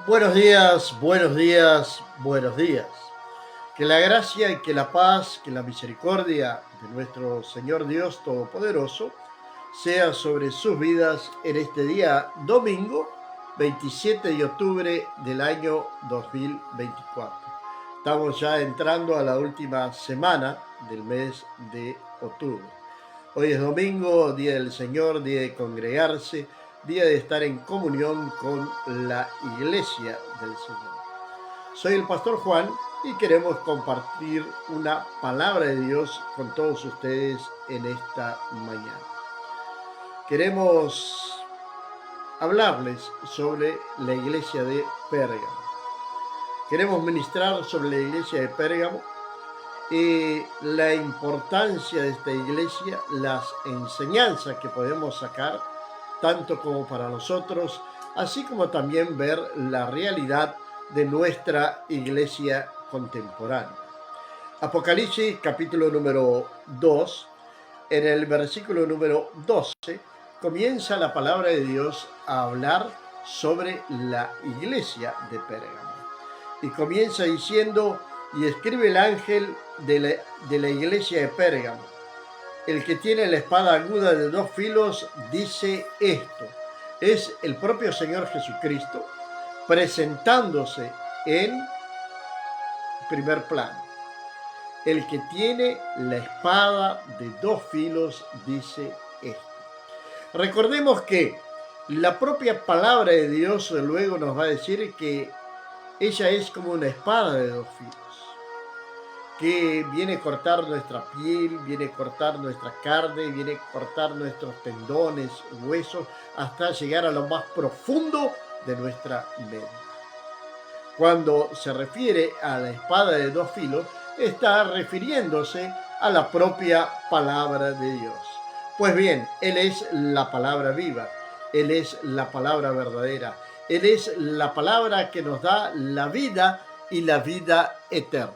Buenos días, buenos días, buenos días. Que la gracia y que la paz, que la misericordia de nuestro Señor Dios Todopoderoso sea sobre sus vidas en este día domingo 27 de octubre del año 2024. Estamos ya entrando a la última semana del mes de octubre. Hoy es domingo, día del Señor, día de congregarse, día de estar en comunión con la iglesia del Señor. Soy el pastor Juan y queremos compartir una palabra de Dios con todos ustedes en esta mañana. Queremos hablarles sobre la iglesia de Pérgamo. Queremos ministrar sobre la iglesia de Pérgamo y la importancia de esta iglesia, las enseñanzas que podemos sacar, tanto como para nosotros, así como también ver la realidad de nuestra iglesia contemporánea. Apocalipsis capítulo número 2, en el versículo número 12, comienza la palabra de Dios a hablar sobre la iglesia de Pérgamo. Y comienza diciendo: y escribe el ángel de la iglesia de Pérgamo, el que tiene la espada aguda de dos filos, dice esto. Es el propio Señor Jesucristo presentándose en primer plano. El que tiene la espada de dos filos dice esto. Recordemos que la propia palabra de Dios luego nos va a decir que ella es como una espada de dos filos, que viene a cortar nuestra piel, viene a cortar nuestra carne, viene a cortar nuestros tendones, huesos, hasta llegar a lo más profundo de nuestra mente. Cuando se refiere a la espada de dos filos, está refiriéndose a la propia palabra de Dios. Pues bien, Él es la palabra viva, Él es la palabra verdadera, Él es la palabra que nos da la vida y la vida eterna.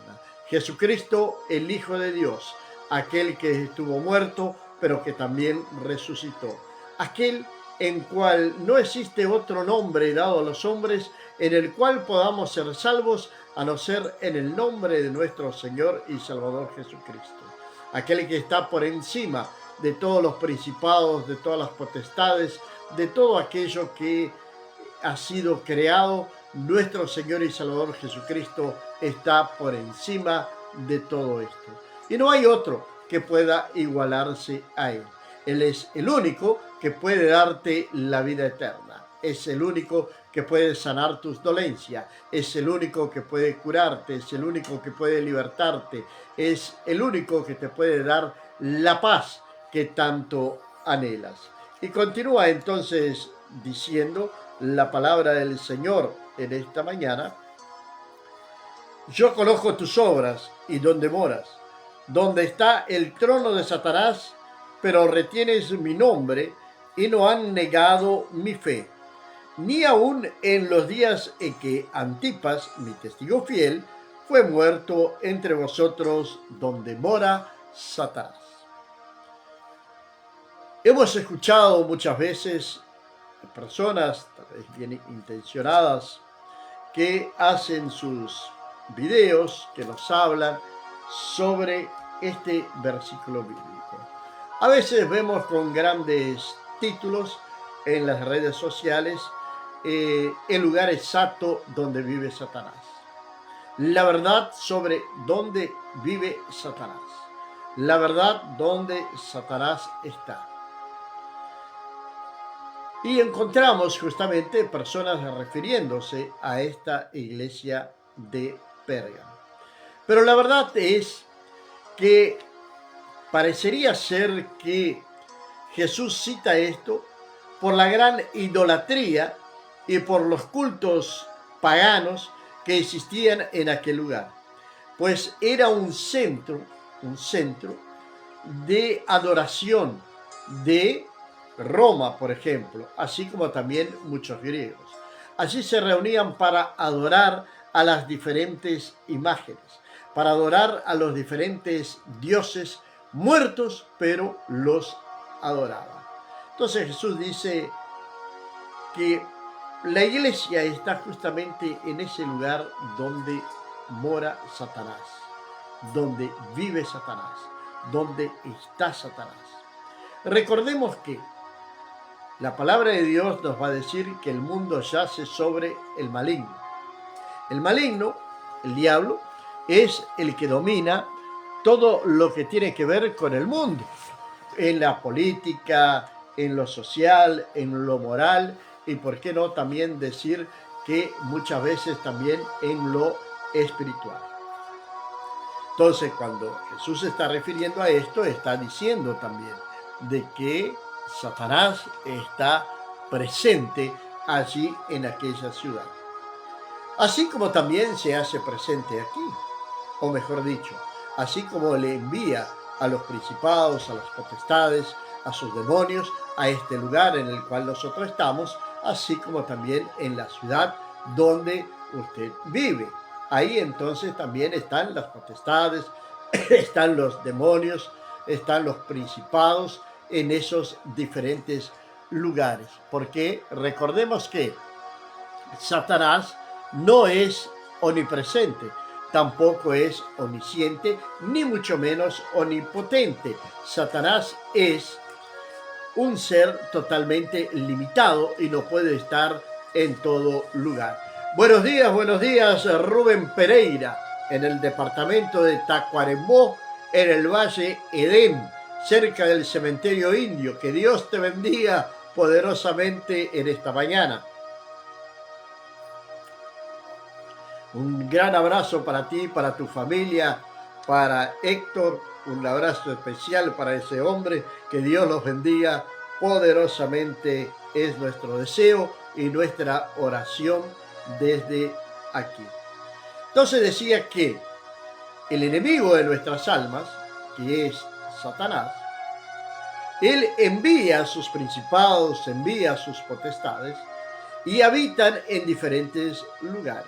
Jesucristo, el Hijo de Dios, aquel que estuvo muerto, pero que también resucitó. Aquel en cual no existe otro nombre dado a los hombres en el cual podamos ser salvos, a no ser en el nombre de nuestro Señor y Salvador Jesucristo. Aquel que está por encima de todos los principados, de todas las potestades, de todo aquello que ha sido creado, nuestro Señor y Salvador Jesucristo está por encima de todo esto. Y no hay otro que pueda igualarse a Él. Él es el único que puede darte la vida eterna. Es el único que puede sanar tus dolencias. Es el único que puede curarte. Es el único que puede libertarte. Es el único que te puede dar la paz que tanto anhelas. Y continúa entonces diciendo la palabra del Señor en esta mañana: yo conozco tus obras y dónde moras, donde está el trono de Satanás, pero retienes mi nombre y no han negado mi fe, ni aun en los días en que Antipas, mi testigo fiel, fue muerto entre vosotros, donde mora Satanás. Hemos escuchado muchas veces personas, tal vez bien intencionadas, que hacen sus videos, que nos hablan sobre este versículo bíblico. A veces vemos con grandes títulos en las redes sociales el lugar exacto donde vive Satanás. La verdad sobre dónde vive Satanás. La verdad donde Satanás está. Y encontramos justamente personas refiriéndose a esta iglesia de Pérgamo. Pero la verdad es que parecería ser que Jesús cita esto por la gran idolatría y por los cultos paganos que existían en aquel lugar. Pues era un centro de adoración de Roma, por ejemplo, así como también muchos griegos. Allí se reunían para adorar a las diferentes imágenes, para adorar a los diferentes dioses muertos, pero los adoraban. Entonces Jesús dice que La iglesia está justamente en ese lugar donde mora Satanás, donde vive Satanás, donde está Satanás. Recordemos que la palabra de Dios nos va a decir que el mundo yace sobre el maligno. El maligno, el diablo, es el que domina todo lo que tiene que ver con el mundo, en la política, en lo social, en lo moral y, por qué no, también decir que muchas veces también en lo espiritual. Entonces, cuando Jesús se está refiriendo a esto, está diciendo también de que Satanás está presente allí en aquella ciudad. Así como también se hace presente aquí, o mejor dicho, así como le envía a los principados, a las potestades, a sus demonios, a este lugar en el cual nosotros estamos, así como también en la ciudad donde usted vive. Ahí entonces también están las potestades, están los demonios, están los principados en esos diferentes lugares. Porque recordemos que Satanás no es omnipresente, tampoco es omnisciente, ni mucho menos omnipotente. Satanás es un ser totalmente limitado y no puede estar en todo lugar. Buenos días, Rubén Pereira, en el departamento de Tacuarembó, en el Valle Edén, cerca del cementerio indio. Que Dios te bendiga poderosamente en esta mañana. Un gran abrazo para ti, para tu familia, para Héctor, un abrazo especial para ese hombre. Que Dios los bendiga poderosamente, es nuestro deseo y nuestra oración desde aquí. Entonces decía que el enemigo de nuestras almas, que es Satanás, él envía a sus principados, envía a sus potestades y habitan en diferentes lugares.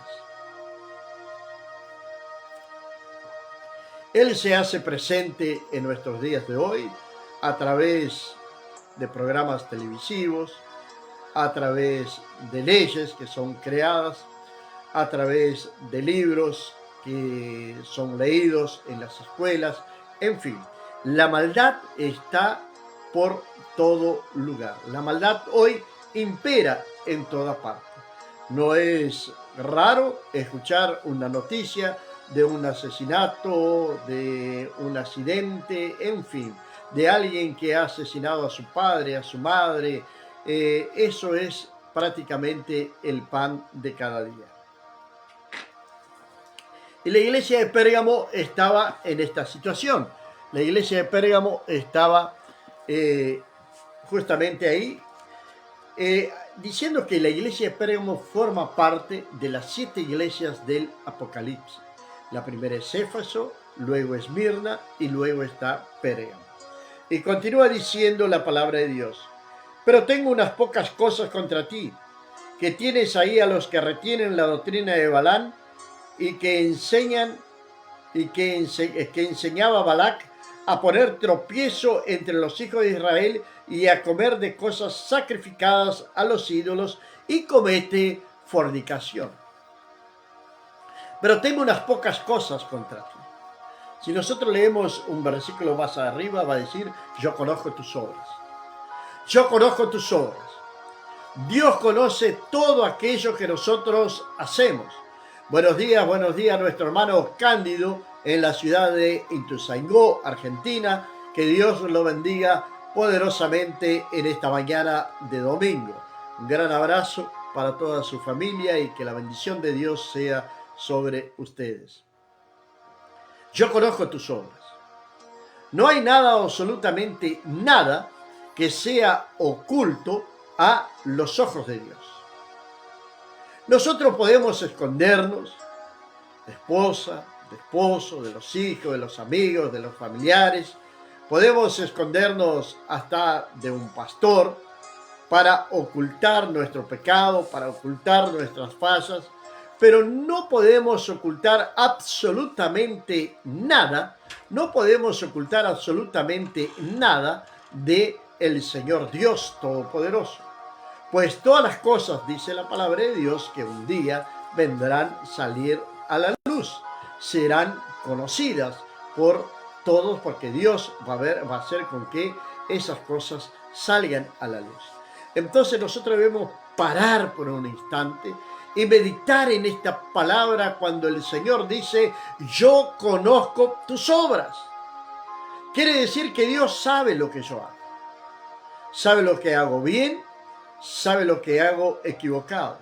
Él se hace presente en nuestros días de hoy a través de programas televisivos, a través de leyes que son creadas, a través de libros que son leídos en las escuelas, en fin, la maldad está por todo lugar. La maldad hoy impera en toda parte. No es raro escuchar una noticia de un asesinato, de un accidente, en fin, de alguien que ha asesinado a su padre, a su madre. Eso es prácticamente el pan de cada día. Y la iglesia de Pérgamo estaba en esta situación. La iglesia de Pérgamo estaba justamente ahí, diciendo que la iglesia de Pérgamo forma parte de las 7 iglesias del Apocalipsis. La primera es Éfeso, luego Esmirna y luego está Pérgamo. Y continúa diciendo la palabra de Dios: pero tengo unas pocas cosas contra ti, que tienes ahí a los que retienen la doctrina de Balaam y que enseñaba a Balac a poner tropiezo entre los hijos de Israel y a comer de cosas sacrificadas a los ídolos, y comete fornicación. Pero tengo unas pocas cosas contra ti. Si nosotros leemos un versículo más arriba, va a decir: yo conozco tus obras. Yo conozco tus obras. Dios conoce todo aquello que nosotros hacemos. Buenos días a nuestro hermano Cándido en la ciudad de Ituzaingó, Argentina. Que Dios lo bendiga poderosamente en esta mañana de domingo. Un gran abrazo para toda su familia y que la bendición de Dios sea sobre ustedes. Yo conozco tus obras. No hay nada, absolutamente nada, que sea oculto a los ojos de Dios. Nosotros podemos escondernos de esposa, de esposo, de los hijos, de los amigos, de los familiares. Podemos escondernos hasta de un pastor para ocultar nuestro pecado, para ocultar nuestras fallas, pero no podemos ocultar absolutamente nada, no podemos ocultar absolutamente nada de el Señor Dios Todopoderoso. Pues todas las cosas, dice la palabra de Dios, que un día vendrán a salir a la luz, serán conocidas por todos, porque Dios va a hacer con que esas cosas salgan a la luz. Entonces nosotros debemos parar por un instante y meditar en esta palabra cuando el Señor dice: yo conozco tus obras. Quiere decir que Dios sabe lo que yo hago. Sabe lo que hago bien, sabe lo que hago equivocado.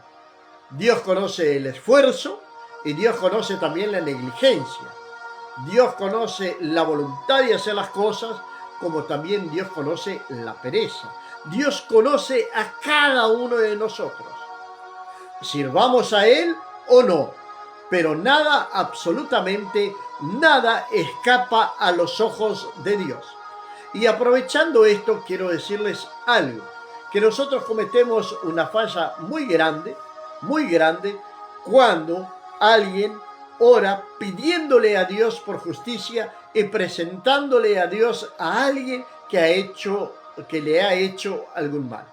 Dios conoce el esfuerzo y Dios conoce también la negligencia. Dios conoce la voluntad de hacer las cosas, como también Dios conoce la pereza. Dios conoce a cada uno de nosotros. Sirvamos a Él o no, pero nada, absolutamente nada escapa a los ojos de Dios. Y aprovechando esto, quiero decirles algo, que nosotros cometemos una falla muy grande, cuando alguien ora pidiéndole a Dios por justicia y presentándole a Dios a alguien que le ha hecho algún mal.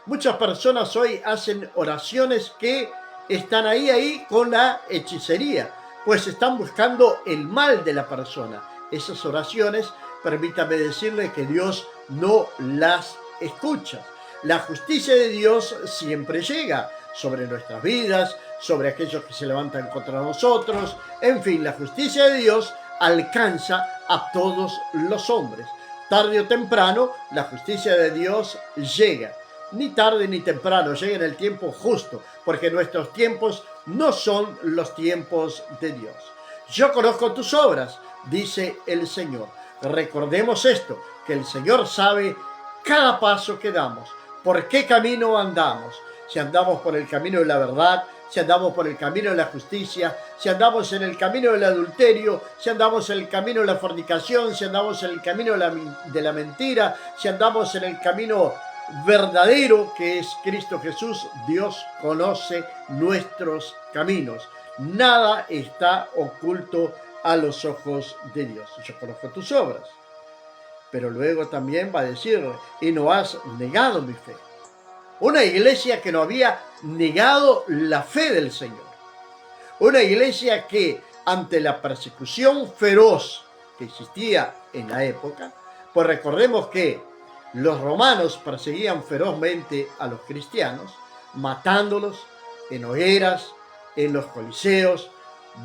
Muchas personas hoy hacen oraciones que están ahí con la hechicería, pues están buscando el mal de la persona. Esas oraciones, permítame decirle que Dios no las escucha. La justicia de Dios siempre llega sobre nuestras vidas, sobre aquellos que se levantan contra nosotros. En fin, la justicia de Dios alcanza a todos los hombres. Tarde o temprano, la justicia de Dios llega. Ni tarde ni temprano, llega en el tiempo justo, porque nuestros tiempos no son los tiempos de Dios. Yo conozco tus obras, dice el Señor. Recordemos esto, que el Señor sabe cada paso que damos, por qué camino andamos, si andamos por el camino de la verdad, si andamos por el camino de la justicia, si andamos en el camino del adulterio, si andamos en el camino de la fornicación, si andamos en el camino de la mentira, si andamos en el camino verdadero que es Cristo Jesús. Dios conoce nuestros caminos. Nada está oculto a los ojos de Dios. Yo conozco tus obras. Pero luego también va a decir: y no has negado mi fe. Una iglesia que no había negado la fe del Señor. Una iglesia que ante la persecución feroz que existía en la época, pues recordemos que los romanos perseguían ferozmente a los cristianos, matándolos en hogueras, en los coliseos,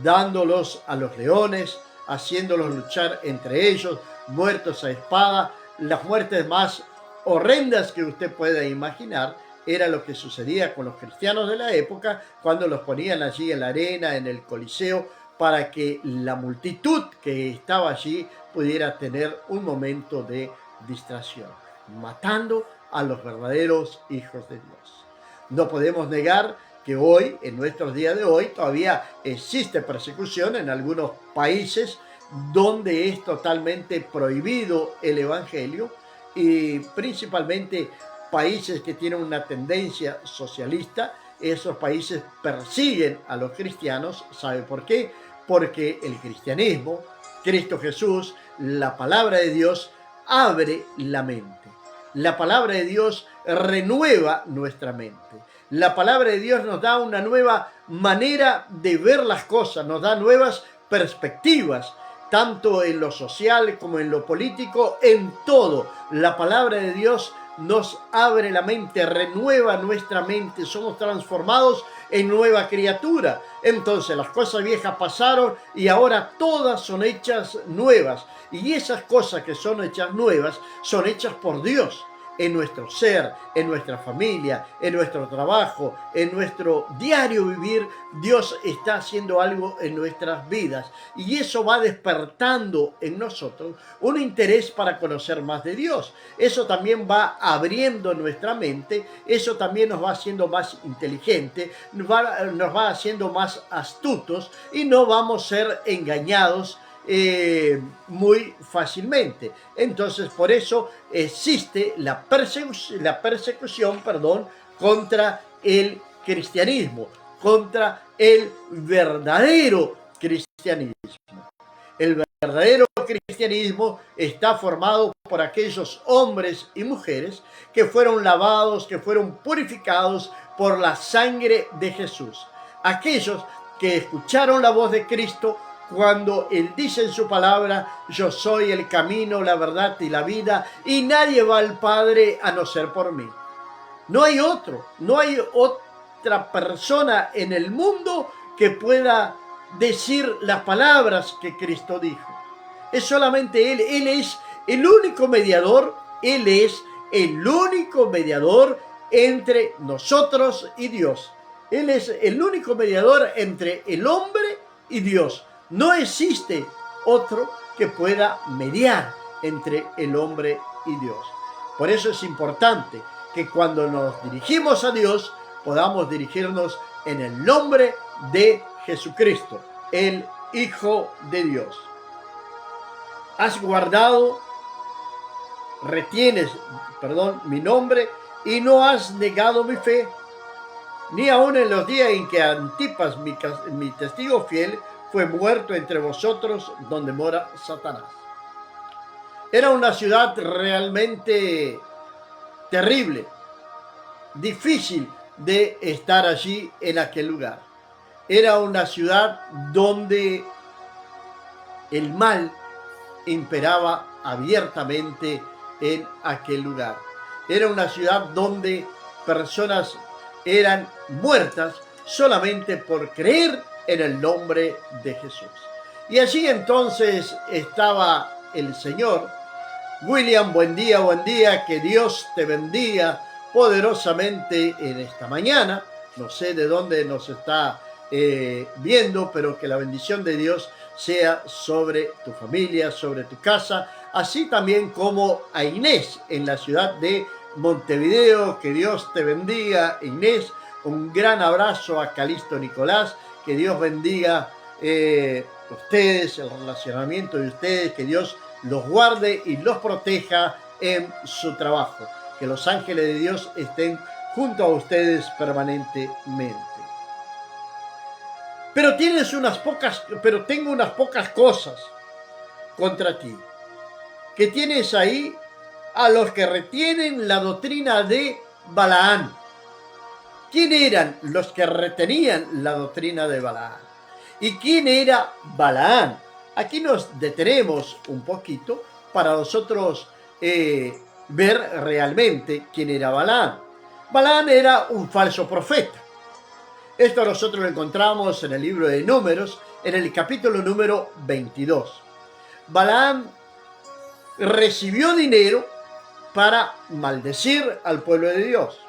dándolos a los leones, haciéndolos luchar entre ellos, muertos a espada. Las muertes más horrendas que usted pueda imaginar era lo que sucedía con los cristianos de la época, cuando los ponían allí en la arena, en el coliseo, para que la multitud que estaba allí pudiera tener un momento de distracción, matando a los verdaderos hijos de Dios. No podemos negar que hoy, en nuestros días de hoy, todavía existe persecución en algunos países donde es totalmente prohibido el evangelio, y principalmente países que tienen una tendencia socialista. Esos países persiguen a los cristianos. ¿Sabe por qué? Porque el cristianismo, Cristo Jesús, la palabra de Dios, abre la mente. La palabra de Dios renueva nuestra mente. La palabra de Dios nos da una nueva manera de ver las cosas, nos da nuevas perspectivas, tanto en lo social como en lo político, en todo. La palabra de Dios nos abre la mente, renueva nuestra mente, somos transformados en nueva criatura. Entonces las cosas viejas pasaron y ahora todas son hechas nuevas. Y esas cosas que son hechas nuevas son hechas por Dios. En nuestro ser, en nuestra familia, en nuestro trabajo, en nuestro diario vivir, Dios está haciendo algo en nuestras vidas. Y eso va despertando en nosotros un interés para conocer más de Dios. Eso también va abriendo nuestra mente, eso también nos va haciendo más inteligentes, nos va haciendo más astutos, y no vamos a ser engañados muy fácilmente. Entonces, por eso existe la persecución contra el cristianismo, contra el verdadero cristianismo. El verdadero cristianismo está formado por aquellos hombres y mujeres que fueron lavados, que fueron purificados por la sangre de Jesús. Aquellos que escucharon la voz de Cristo cuando Él dice en su palabra: yo soy el camino, la verdad y la vida, y nadie va al Padre a no ser por mí. No hay otro, no hay otra persona en el mundo que pueda decir las palabras que Cristo dijo. Es solamente Él. Él es el único mediador. Él es el único mediador entre nosotros y Dios. Él es el único mediador entre el hombre y Dios. No existe otro que pueda mediar entre el hombre y Dios. Por eso es importante que cuando nos dirigimos a Dios, podamos dirigirnos en el nombre de Jesucristo, el Hijo de Dios. Has guardado, retienes, mi nombre, y no has negado mi fe, ni aun en los días en que Antipas, mi testigo fiel, fue muerto entre vosotros, donde mora Satanás. Era una ciudad realmente terrible, difícil de estar allí en aquel lugar. Era una ciudad donde el mal imperaba abiertamente en aquel lugar. Era una ciudad donde personas eran muertas solamente por creer en el nombre de Jesús. Y allí entonces estaba el Señor. William, buen día, que Dios te bendiga poderosamente en esta mañana. No sé de dónde nos está viendo, pero que la bendición de Dios sea sobre tu familia, sobre tu casa, así también como a Inés en la ciudad de Montevideo. Que Dios te bendiga, Inés. Un gran abrazo a Calixto Nicolás. Que Dios bendiga ustedes, el relacionamiento de ustedes. Que Dios los guarde y los proteja en su trabajo. Que los ángeles de Dios estén junto a ustedes permanentemente. Pero tengo unas pocas cosas contra ti. Que tienes ahí a los que retienen la doctrina de Balaam. ¿Quién eran los que retenían la doctrina de Balaam? ¿Y quién era Balaam? Aquí nos detenemos un poquito para nosotros ver realmente quién era Balaam. Balaam era un falso profeta. Esto nosotros lo encontramos en el libro de Números, en el capítulo número 22. Balaam recibió dinero para maldecir al pueblo de Dios.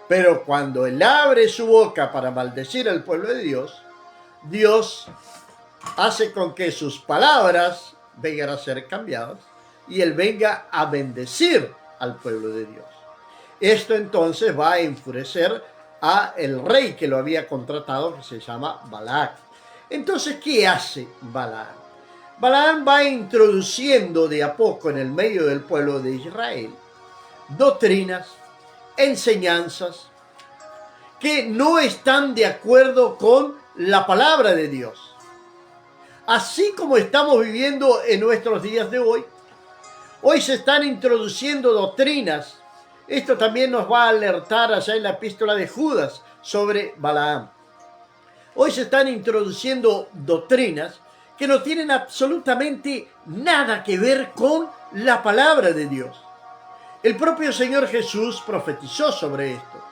Pero cuando él abre su boca para maldecir al pueblo de Dios, Dios hace con que sus palabras vengan a ser cambiadas y él venga a bendecir al pueblo de Dios. Esto entonces va a enfurecer a el rey que lo había contratado, que se llama Balac. Entonces, ¿qué hace Balaam? Balaam va introduciendo de a poco en el medio del pueblo de Israel doctrinas, enseñanzas que no están de acuerdo con la palabra de Dios. Así como estamos viviendo en nuestros días de hoy, hoy se están introduciendo doctrinas. Esto también nos va a alertar allá en la epístola de Judas sobre Balaam. Hoy se están introduciendo doctrinas que no tienen absolutamente nada que ver con la palabra de Dios. El propio Señor Jesús profetizó sobre esto,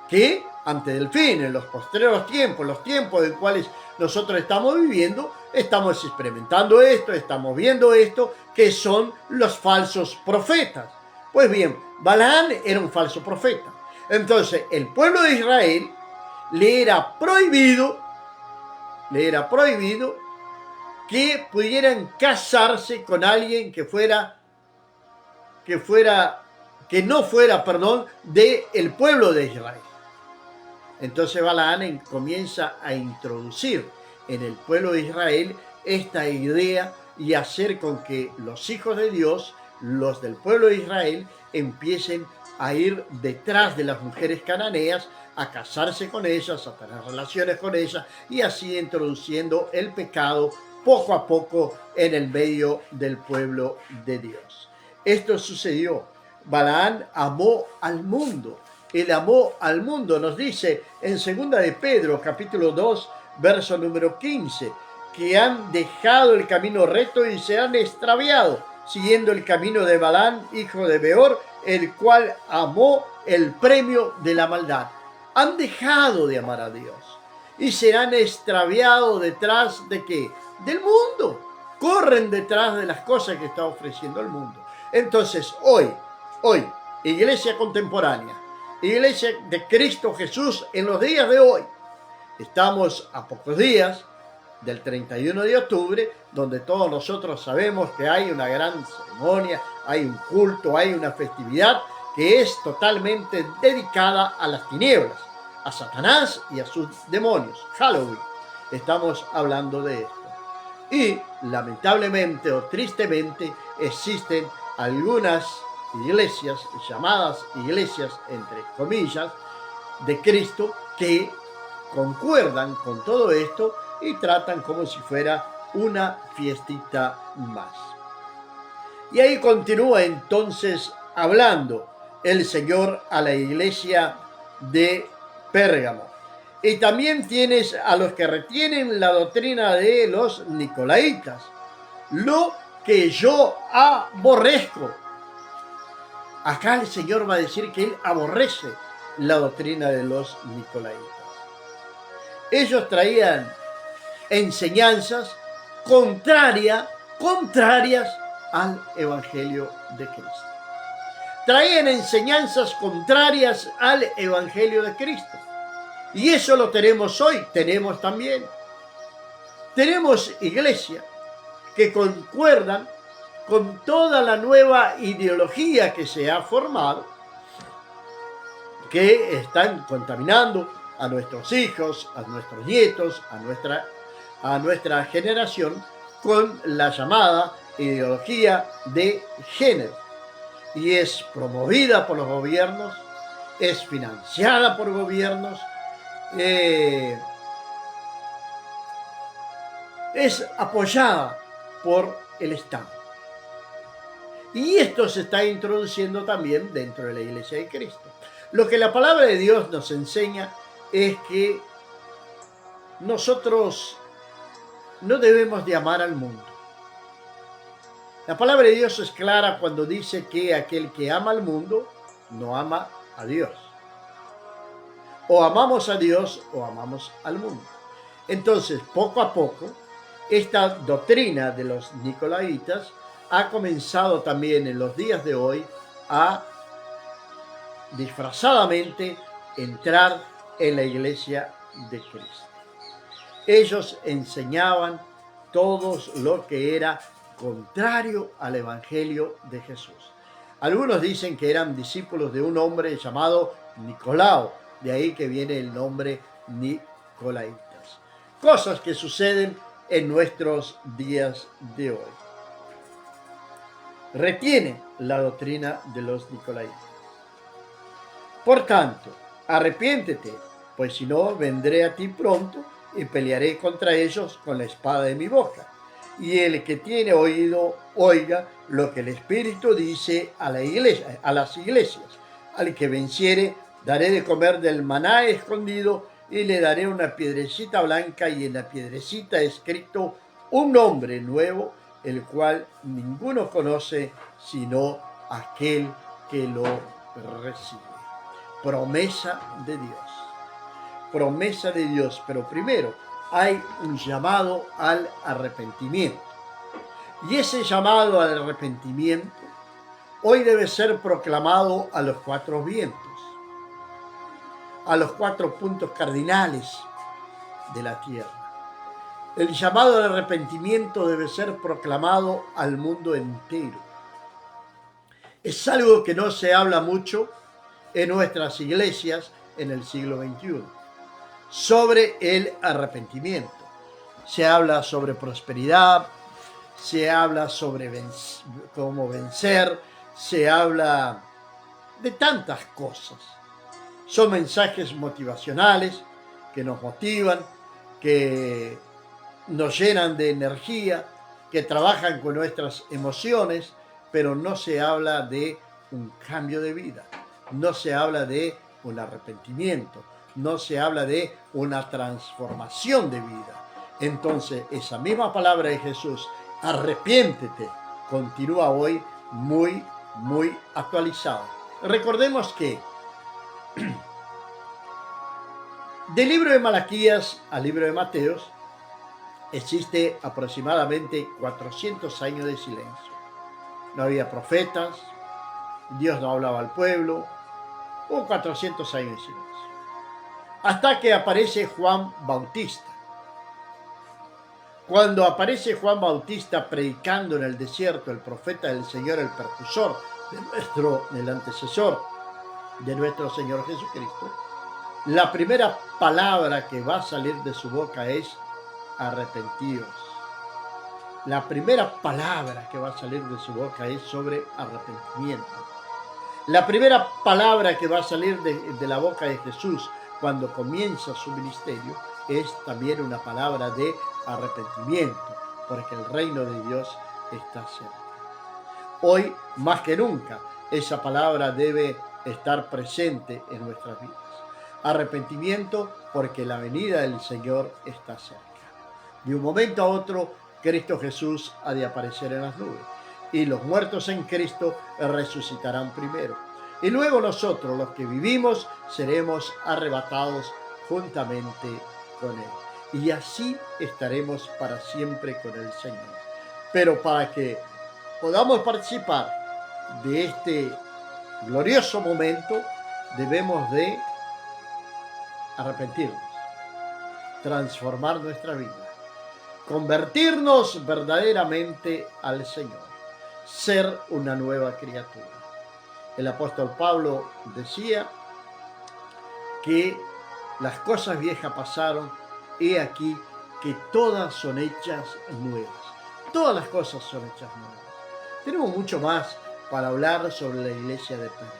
que antes del fin, en los postreros tiempos, los tiempos en cuales nosotros estamos viviendo, estamos experimentando esto, estamos viendo esto, que son los falsos profetas. Pues bien, Balaam era un falso profeta. Entonces, el pueblo de Israel le era prohibido que pudieran casarse con alguien que no fuera del pueblo de Israel. Entonces Balaam comienza a introducir en el pueblo de Israel esta idea y hacer con que los hijos de Dios, los del pueblo de Israel, empiecen a ir detrás de las mujeres cananeas, a casarse con ellas, a tener relaciones con ellas, y así introduciendo el pecado poco a poco en el medio del pueblo de Dios. Esto sucedió. Balaán amó al mundo. Él amó al mundo, nos dice en 2 de Pedro, capítulo 2, verso número 15, que han dejado el camino recto y se han extraviado, siguiendo el camino de Balaán, hijo de Beor, el cual amó el premio de la maldad. Han dejado de amar a Dios y se han extraviado detrás de ¿qué? Del mundo. Corren detrás de las cosas que está ofreciendo el mundo. Entonces, hoy, iglesia contemporánea, iglesia de Cristo Jesús en los días de hoy, estamos a pocos días del 31 de octubre, donde todos nosotros sabemos que hay una gran ceremonia, hay un culto, hay una festividad que es totalmente dedicada a las tinieblas, a Satanás y a sus demonios. Halloween. Estamos hablando de esto. Y lamentablemente o tristemente existen algunas iglesias, llamadas iglesias entre comillas, de Cristo, que concuerdan con todo esto y tratan como si fuera una fiestita más. Y ahí continúa entonces hablando el Señor a la iglesia de Pérgamo. Y también tienes a los que retienen la doctrina de los nicolaitas, lo que yo aborrezco. Acá el Señor va a decir que Él aborrece la doctrina de los nicolaitas. Ellos traían enseñanzas contrarias al Evangelio de Cristo. Traían enseñanzas contrarias al Evangelio de Cristo. Y eso lo tenemos hoy, tenemos también. Tenemos iglesias que concuerdan con toda la nueva ideología que se ha formado, que están contaminando a nuestros hijos, a nuestros nietos, a nuestra generación con la llamada ideología de género. Y es promovida por los gobiernos, es financiada por gobiernos, es apoyada por el Estado. Y esto se está introduciendo también dentro de la Iglesia de Cristo. Lo que la palabra de Dios nos enseña es que nosotros no debemos de amar al mundo. La palabra de Dios es clara cuando dice que aquel que ama al mundo no ama a Dios. O amamos a Dios o amamos al mundo. Entonces, poco a poco, esta doctrina de los nicolaitas ha comenzado también en los días de hoy a disfrazadamente entrar en la iglesia de Cristo. Ellos enseñaban todo lo que era contrario al Evangelio de Jesús. Algunos dicen que eran discípulos de un hombre llamado Nicolao, de ahí que viene el nombre nicolaitas. Cosas que suceden en nuestros días de hoy. Retiene la doctrina de los nicolaitas. Por tanto, arrepiéntete, pues si no, vendré a ti pronto y pelearé contra ellos con la espada de mi boca. Y el que tiene oído, oiga lo que el Espíritu dice a la iglesia, a las iglesias. Al que venciere, daré de comer del maná escondido y le daré una piedrecita blanca y en la piedrecita escrito un nombre nuevo, el cual ninguno conoce sino aquel que lo recibe. Promesa de Dios. Promesa de Dios, pero primero hay un llamado al arrepentimiento. Y ese llamado al arrepentimiento hoy debe ser proclamado a los cuatro vientos, a los cuatro puntos cardinales de la tierra. El llamado al arrepentimiento debe ser proclamado al mundo entero. Es algo que no se habla mucho en nuestras iglesias en el siglo XXI. Sobre el arrepentimiento. Se habla sobre prosperidad, se habla sobre cómo vencer, se habla de tantas cosas. Son mensajes motivacionales que nos motivan, que nos llenan de energía, que trabajan con nuestras emociones, pero no se habla de un cambio de vida, no se habla de un arrepentimiento, no se habla de una transformación de vida. Entonces, esa misma palabra de Jesús, arrepiéntete, continúa hoy muy actualizada. Recordemos que del libro de Malaquías al libro de Mateos existe aproximadamente 400 años de silencio. No había profetas, Dios no hablaba al pueblo, hubo 400 años de silencio. Hasta que aparece Juan Bautista. Cuando aparece Juan Bautista predicando en el desierto, el profeta del Señor, el precursor del antecesor de nuestro Señor Jesucristo, la primera palabra que va a salir de su boca es arrepentidos. La primera palabra que va a salir de su boca es sobre arrepentimiento. La primera palabra que va a salir de la boca de Jesús cuando comienza su ministerio es también una palabra de arrepentimiento, porque el reino de Dios está cerca. Hoy, más que nunca, esa palabra debe estar presente en nuestras vidas. Arrepentimiento porque la venida del Señor está cerca. De un momento a otro, Cristo Jesús ha de aparecer en las nubes y los muertos en Cristo resucitarán primero. Y luego nosotros, los que vivimos, seremos arrebatados juntamente con Él. Y así estaremos para siempre con el Señor. Pero para que podamos participar de este glorioso momento, debemos de arrepentirnos, transformar nuestra vida, convertirnos verdaderamente al Señor, ser una nueva criatura. El apóstol Pablo decía que las cosas viejas pasaron, he aquí que todas son hechas nuevas. Todas las cosas son hechas nuevas. Tenemos mucho más para hablar sobre la iglesia de Pérgamo,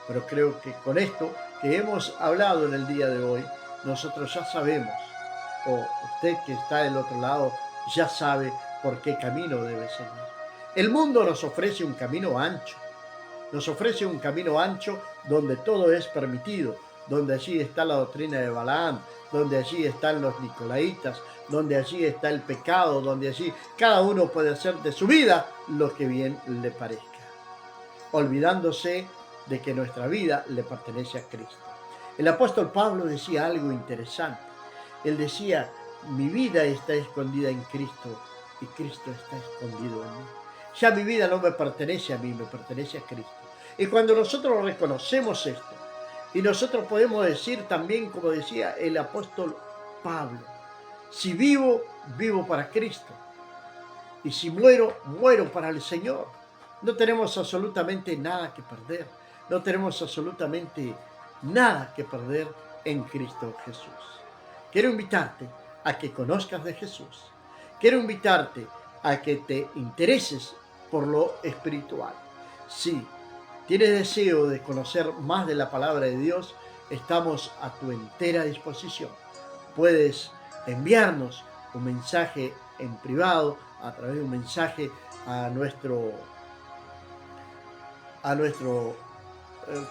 pero creo que con esto que hemos hablado en el día de hoy, nosotros ya sabemos, o usted que está del otro lado ya sabe por qué camino debe seguir. El mundo nos ofrece un camino ancho, nos ofrece un camino ancho donde todo es permitido, donde allí está la doctrina de Balaam, donde allí están los nicolaitas, donde allí está el pecado, donde allí cada uno puede hacer de su vida lo que bien le parezca, olvidándose de que nuestra vida le pertenece a Cristo. El apóstol Pablo decía algo interesante. Él decía, mi vida está escondida en Cristo y Cristo está escondido en mí. Ya mi vida no me pertenece a mí, me pertenece a Cristo. Y cuando nosotros reconocemos esto, y nosotros podemos decir también, como decía el apóstol Pablo, si vivo, vivo para Cristo. Y si muero, muero para el Señor. No tenemos absolutamente nada que perder. No tenemos absolutamente nada que perder en Cristo Jesús. Quiero invitarte a que conozcas de Jesús. Quiero invitarte a que te intereses por lo espiritual. Si tienes deseo de conocer más de la palabra de Dios, estamos a tu entera disposición. Puedes enviarnos un mensaje en privado a través de un mensaje a nuestro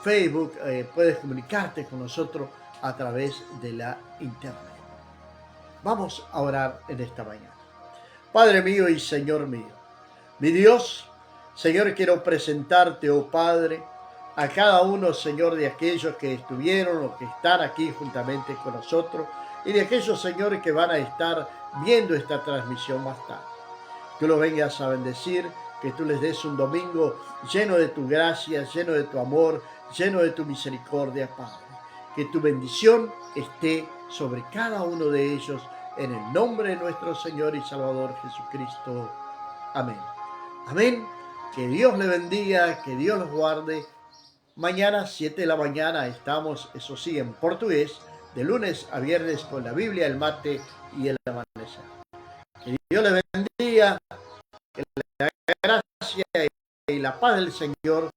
Facebook. Puedes comunicarte con nosotros a través de la internet. Vamos a orar en esta mañana. Padre mío y Señor mío, mi Dios, Señor, quiero presentarte, oh Padre, a cada uno, Señor, de aquellos que estuvieron o que están aquí juntamente con nosotros y de aquellos, Señor, que van a estar viendo esta transmisión más tarde. Tú los vengas a bendecir, que tú les des un domingo lleno de tu gracia, lleno de tu amor, lleno de tu misericordia, Padre. Que tu bendición esté sobre cada uno de ellos, en el nombre de nuestro Señor y Salvador Jesucristo. Amén. Amén. Que Dios le bendiga, que Dios los guarde. Mañana, 7 de la mañana, estamos, eso sí, en portugués, de lunes a viernes con la Biblia, el mate y el amanecer. Que Dios le bendiga, que la gracia y la paz del Señor